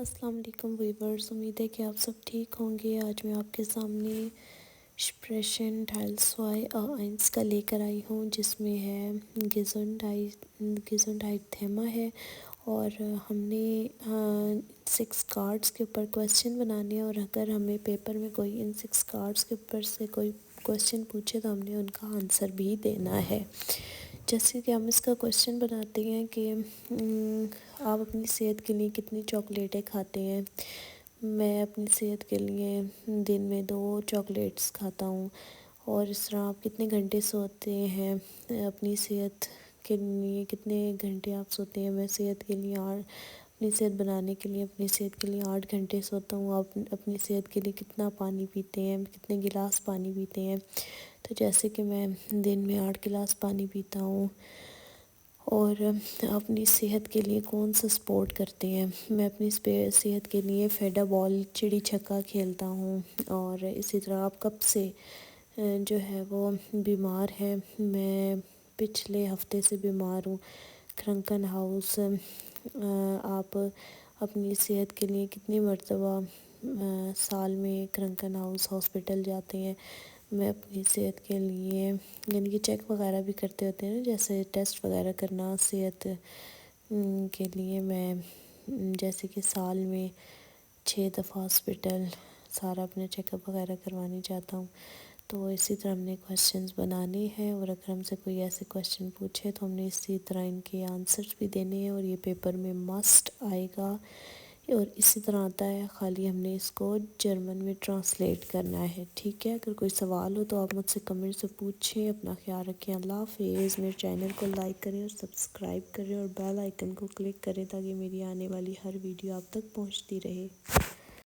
السلام علیکم ویورز، امید ہے کہ آپ سب ٹھیک ہوں گے۔ آج میں آپ کے سامنے اسپریشن ٹائل سوائی آئنس کا لے کر آئی ہوں، جس میں ہے گیزنڈائٹ تھیما ہے، اور ہم نے 6 کارڈز کے اوپر کویسچن بنانے ہیں، اور اگر ہمیں پیپر میں کوئی ان 6 کارڈز کے اوپر سے کوئی کویسچن پوچھے تو ہم نے ان کا آنسر بھی دینا ہے۔ جیسے کہ ہم اس کا کویسچن بناتے ہیں کہ آپ اپنی صحت کے لیے کتنی چاکلیٹیں کھاتے ہیں؟ میں اپنی صحت کے لیے دن میں 2 چاکلیٹس کھاتا ہوں۔ اور اس طرح آپ کتنے گھنٹے سوتے ہیں؟ اپنی صحت کے لیے کتنے گھنٹے آپ سوتے ہیں؟ میں صحت کے لیے اپنی صحت بنانے کے لیے اپنی صحت کے لیے 8 گھنٹے سوتا ہوں۔ آپ اپنی صحت کے لیے کتنا پانی پیتے ہیں؟ کتنے گلاس پانی پیتے ہیں؟ تو جیسے کہ میں دن میں 8 گلاس پانی پیتا ہوں۔ اور اپنی صحت کے لیے کون سا سپورٹ کرتے ہیں؟ میں اپنی صحت کے لیے فیڈا بال چڑی چھکا کھیلتا ہوں۔ اور اسی طرح آپ کب سے جو ہے وہ بیمار ہے؟ میں پچھلے ہفتے سے بیمار ہوں۔ کرنکن ہاؤس، آپ اپنی صحت کے لیے کتنی مرتبہ سال میں کرنکن ہاؤس ہاسپٹل جاتے ہیں؟ میں اپنی صحت کے لیے یعنی کہ چیک وغیرہ بھی کرتے ہوتے ہیں نا، جیسے ٹیسٹ وغیرہ کرنا صحت کے لیے، میں جیسے کہ سال میں 6 دفعہ ہاسپٹل سارا اپنا چیک اپ وغیرہ کروانے جاتا ہوں۔ تو اسی طرح ہم نے کویسچنز بنانے ہیں، اور اگر ہم سے کوئی ایسے کویسچن پوچھے تو ہم نے اسی طرح ان کے آنسرز بھی دینے ہیں، اور یہ پیپر میں مسٹ آئے گا۔ اور اسی طرح آتا ہے، خالی ہم نے اس کو جرمن میں ٹرانسلیٹ کرنا ہے، ٹھیک ہے؟ اگر کوئی سوال ہو تو آپ مجھ سے کمنٹ سے پوچھیں۔ اپنا خیال رکھیں، اللہ حافظ۔ میرے چینل کو لائک کریں اور سبسکرائب کریں، اور بیل آئیکن کو کلک کریں تاکہ میری آنے والی ہر ویڈیو آپ تک پہنچتی رہے۔